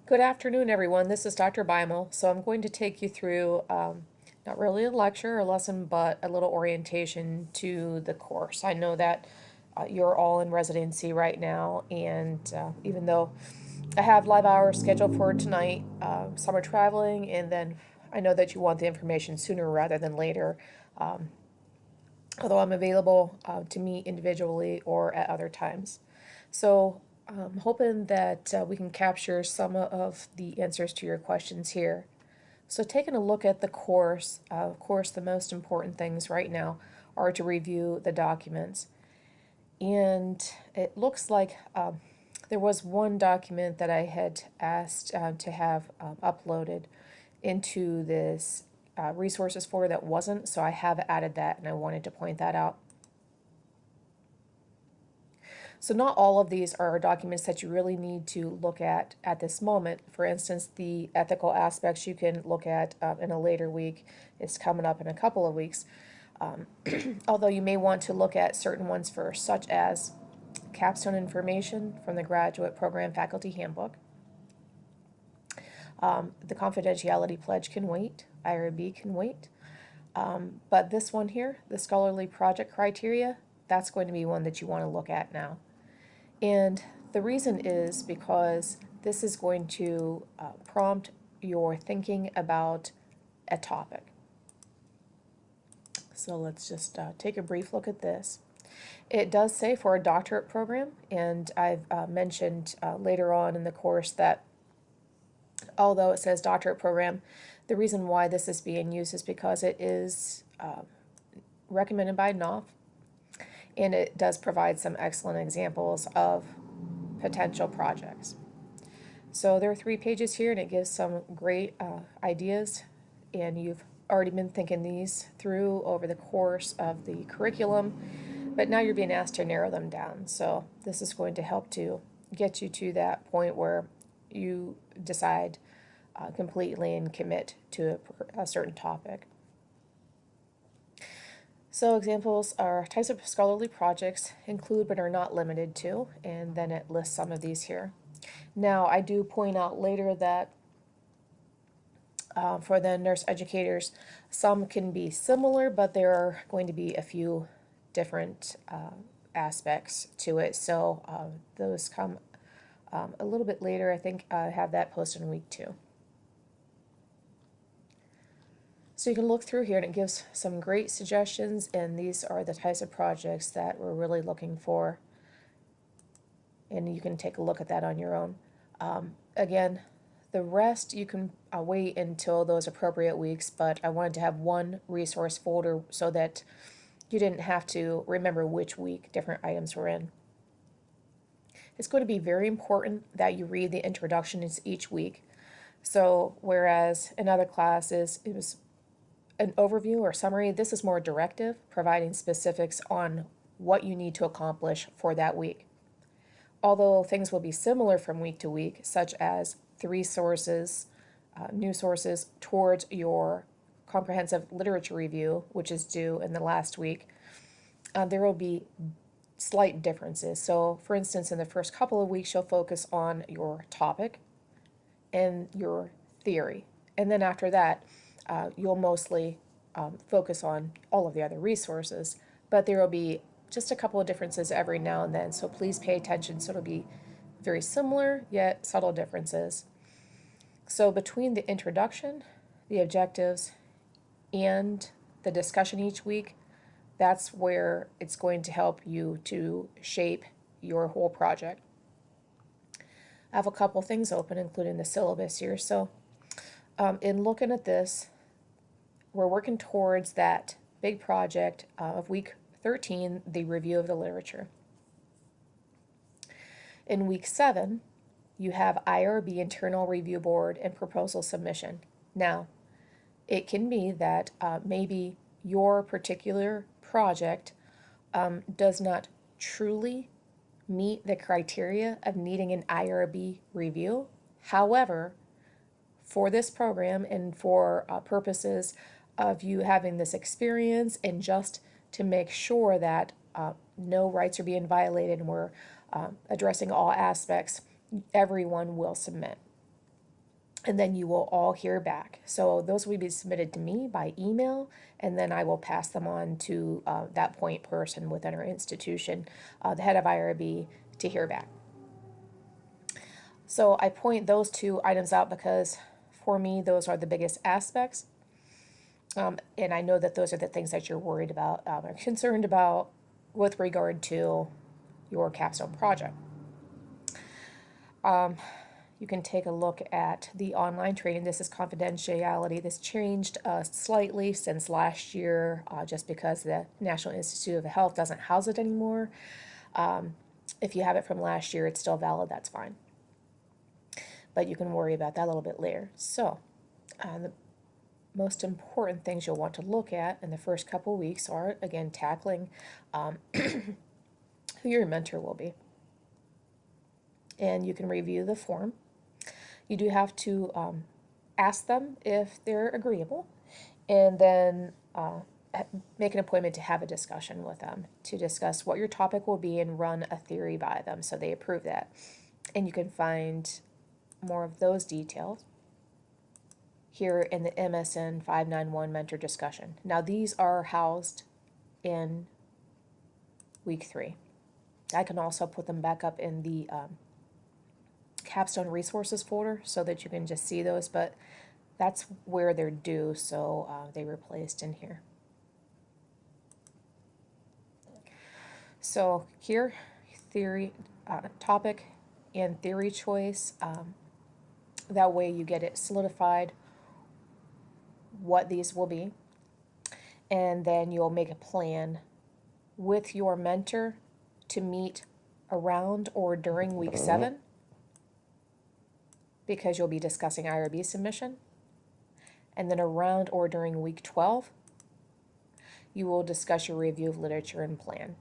Good afternoon, everyone. This is Dr. Beimel. So I'm going to take you through not really a lecture or lesson, but a little orientation to the course. I know that you're all in residency right now, and even though I have live hours scheduled for tonight, some are traveling, and then I know that you want the information sooner rather than later, um, although I'm available to meet individually or at other times. So I'm hoping that we can capture some of the answers to your questions here. So taking a look at the course, of course, the most important things right now are to review the documents. And it looks like there was one document that I had asked to have uploaded into this resources folder that wasn't, so I have added that and I wanted to point that out. So not all of these are documents that you really need to look at this moment. For instance, the ethical aspects you can look at in a later week. It's coming up in a couple of weeks. Although you may want to look at certain ones first, such as capstone information from the Graduate Program Faculty Handbook. The Confidentiality Pledge can wait. IRB can wait. But this one here, the Scholarly Project Criteria, that's going to be one that you want to look at now. And the reason is because this is going to prompt your thinking about a topic. So let's just take a brief look at this. It does say for a doctorate program, and I've mentioned later on in the course that although it says doctorate program, the reason why this is being used is because it is recommended by NOF, and it does provide some excellent examples of potential projects. So there are 3 pages here, and it gives some great ideas, and you've already been thinking these through over the course of the curriculum, but now you're being asked to narrow them down. So this is going to help to get you to that point where you decide completely and commit to a certain topic. So examples are types of scholarly projects include but are not limited to, and then it lists some of these here. Now, I do point out later that for the nurse educators, some can be similar, but there are going to be a few different aspects to it. So those come a little bit later. I think I have that posted in week 2. So you can look through here and it gives some great suggestions, and these are the types of projects that we're really looking for. And you can take a look at that on your own. Again, the rest you can wait until those appropriate weeks, but I wanted to have one resource folder so that you didn't have to remember which week different items were in. It's going to be very important that you read the introductions each week. So whereas in other classes it was an overview or summary, this is more directive, providing specifics on what you need to accomplish for that week. Although things will be similar from week to week, such as 3 sources, new sources towards your comprehensive literature review, which is due in the last week, there will be slight differences. So for instance, in the first couple of weeks, you'll focus on your topic and your theory. And then after that, you'll mostly focus on all of the other resources, but there will be just a couple of differences every now and then, so please pay attention. So it'll be very similar, yet subtle differences. So between the introduction, the objectives, and the discussion each week, that's where it's going to help you to shape your whole project. I have a couple things open, including the syllabus here. So in looking at this, we're working towards that big project of week 13, the review of the literature. In week 7, you have IRB, Internal Review Board, and proposal submission. Now, it can be that maybe your particular project does not truly meet the criteria of needing an IRB review. However, for this program and for purposes of you having this experience and just to make sure that no rights are being violated and we're addressing all aspects, everyone will submit. and then you will all hear back. So those will be submitted to me by email, and then I will pass them on to that point person within our institution, the head of IRB, to hear back. So I point those two items out because for me, those are the biggest aspects. And I know that those are the things that you're worried about or concerned about with regard to your capstone project. You can take a look at the online training. This is confidentiality. This changed slightly since last year just because the National Institute of Health doesn't house it anymore. If you have it from last year, it's still valid, that's fine. But you can worry about that a little bit later. So the most important things you'll want to look at in the first couple of weeks are, again, tackling who your mentor will be. And you can review the form. You do have to ask them if they're agreeable, and then make an appointment to have a discussion with them to discuss what your topic will be and run a theory by them so they approve that. And you can find more of those details here in the MSN591 mentor discussion. Now these are housed in week 3. I can also put them back up in the capstone resources folder so that you can just see those, but that's where they're due, so they were placed in here. So here, theory, topic and theory choice. That way you get it solidified what these will be, and then you'll make a plan with your mentor to meet around or during week 7, because you'll be discussing IRB submission, and then around or during week 12 you will discuss your review of literature and plan.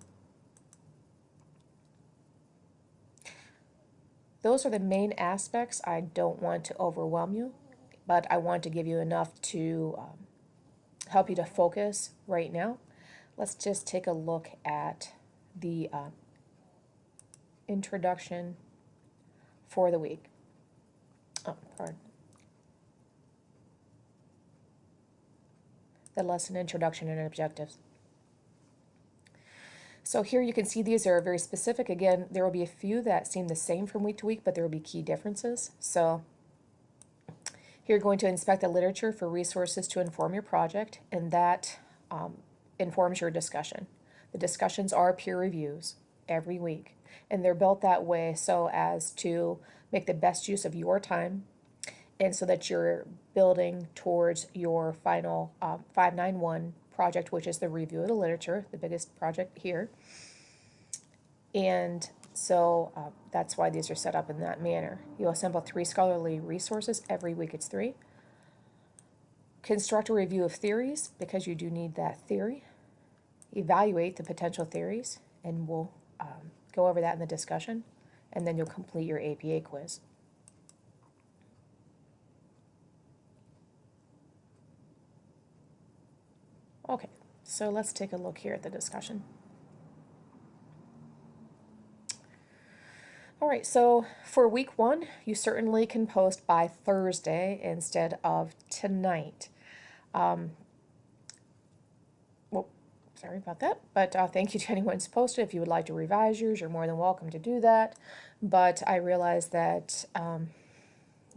Those are the main aspects. I don't want to overwhelm you, but I want to give you enough to help you to focus right now. Let's just take a look at the introduction for the week. Oh, pardon. The lesson introduction and objectives. So here you can see these are very specific. Again, there will be a few that seem the same from week to week, but there will be key differences. So here you're going to inspect the literature for resources to inform your project, and that informs your discussion. The discussions are peer reviews every week, and they're built that way so as to make the best use of your time, and so that you're building towards your final 591 project, which is the review of the literature, the biggest project here. And so that's why these are set up in that manner. You'll assemble 3 scholarly resources every week. It's 3. Construct a review of theories, because you do need that theory. Evaluate the potential theories, and we'll go over that in the discussion. And then you'll complete your APA quiz. Okay, so let's take a look here at the discussion. All right, so for week 1, you certainly can post by Thursday instead of tonight. Well, sorry about that, but thank you to anyone who's posted. If you would like to revise yours, you're more than welcome to do that. But I realize that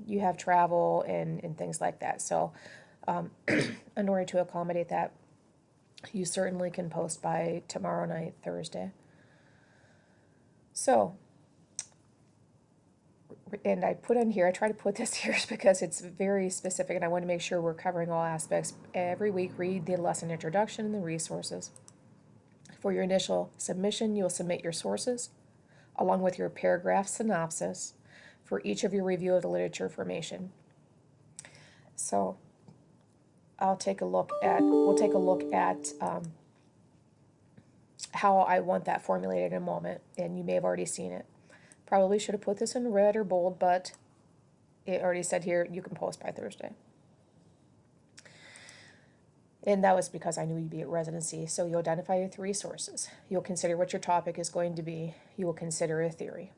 you have travel and things like that. So in order to accommodate that, you certainly can post by tomorrow night, Thursday. So, and I put in here, I try to put this here because it's very specific, and I want to make sure we're covering all aspects. Every week, read the lesson introduction and the resources. For your initial submission, you'll submit your sources, along with your paragraph synopsis for each of your review of the literature information. So, we'll take a look at how I want that formulated in a moment, and you may have already seen it. Probably should have put this in red or bold, but it already said here you can post by Thursday. And that was because I knew you'd be at residency. So you'll identify your 3 sources. You'll consider what your topic is going to be. You will consider a theory.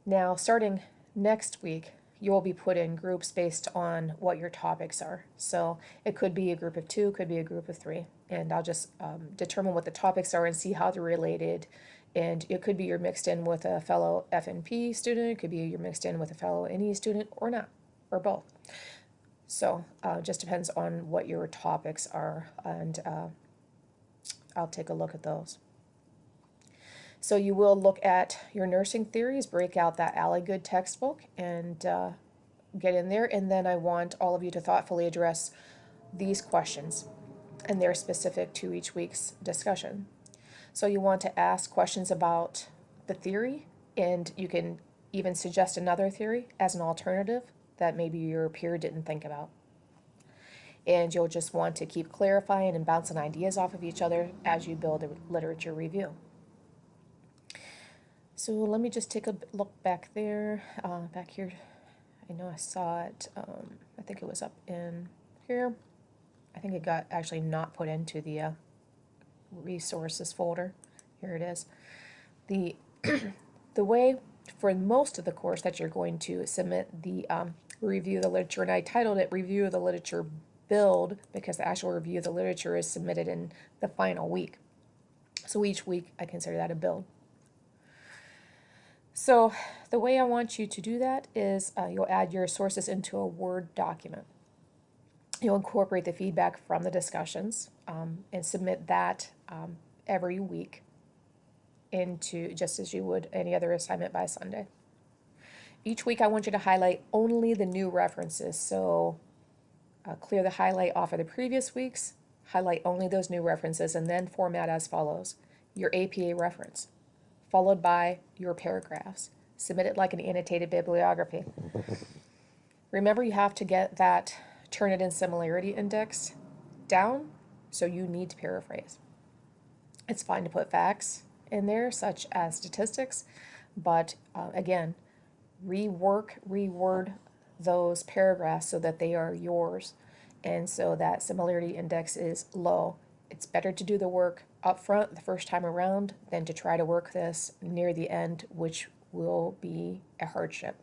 Now, starting next week, you will be put in groups based on what your topics are. So it could be a group of 2, could be a group of 3, and I'll just determine what the topics are and see how they're related. And it could be you're mixed in with a fellow FNP student, it could be you're mixed in with a fellow NE student, or not, or both. So just depends on what your topics are, and I'll take a look at those. So you will look at your nursing theories, break out that Alligood textbook, and get in there. And then I want all of you to thoughtfully address these questions, and they're specific to each week's discussion. So you want to ask questions about the theory, and you can even suggest another theory as an alternative that maybe your peer didn't think about. And you'll just want to keep clarifying and bouncing ideas off of each other as you build a literature review. So let me just take a look back there, back here. I know I saw it, I think it was up in here. I think it got actually not put into the resources folder. Here it is. The way for most of the course that you're going to submit the review of the literature, and I titled it Review of the Literature Build because the actual review of the literature is submitted in the final week. So each week I consider that a build. So the way I want you to do that is you'll add your sources into a Word document. You'll incorporate the feedback from the discussions and submit that every week into, just as you would any other assignment by Sunday. Each week I want you to highlight only the new references. So clear the highlight off of the previous weeks, highlight only those new references, and then format as follows. Your APA reference, followed by your paragraphs. Submit it like an annotated bibliography. Remember, you have to get that Turnitin similarity index down, so you need to paraphrase. It's fine to put facts in there, such as statistics, but again, reword those paragraphs so that they are yours, and so that similarity index is low. It's better to do the work up front the first time around than to try to work this near the end, which will be a hardship.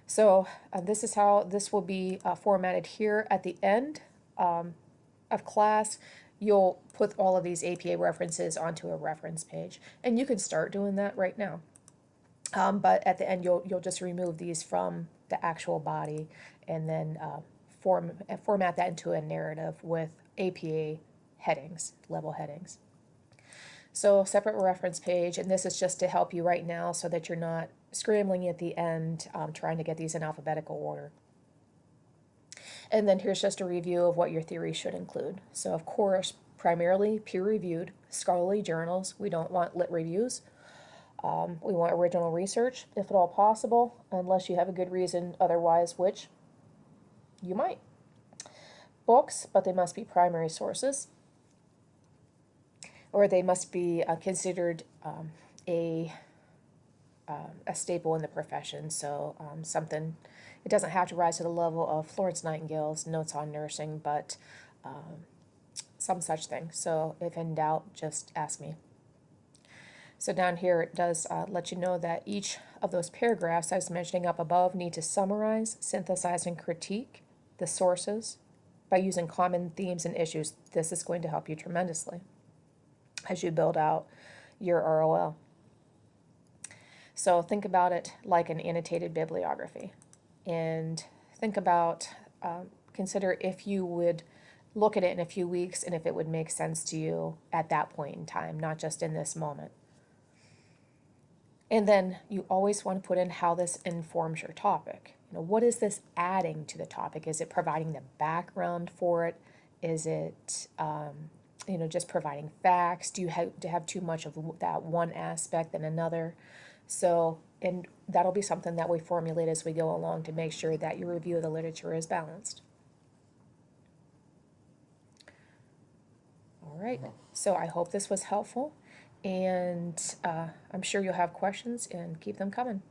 So this is how this will be formatted here at the end of class. You'll put all of these APA references onto a reference page, and you can start doing that right now. But at the end, you'll just remove these from the actual body, and then format that into a narrative with APA headings, level headings. So separate reference page, and this is just to help you right now so that you're not scrambling at the end trying to get these in alphabetical order. And then here's just a review of what your theory should include. So of course, primarily peer-reviewed scholarly journals. We don't want lit reviews. We want original research, if at all possible, unless you have a good reason otherwise, which you might. Books, but they must be primary sources, or they must be considered a staple in the profession. So something, it doesn't have to rise to the level of Florence Nightingale's Notes on Nursing, but some such thing. So if in doubt, just ask me. So down here it does let you know that each of those paragraphs I was mentioning up above need to summarize, synthesize, and critique the sources by using common themes and issues. This is going to help you tremendously as you build out your ROL. So think about it like an annotated bibliography, and think about, consider if you would look at it in a few weeks and if it would make sense to you at that point in time, not just in this moment. And then you always want to put in how this informs your topic. You know, what is this adding to the topic? Is it providing the background for it? Is it, just providing facts? Do you have too much of that one aspect than another? So, and that'll be something that we formulate as we go along to make sure that your review of the literature is balanced. All right, so I hope this was helpful, and I'm sure you'll have questions, and keep them coming.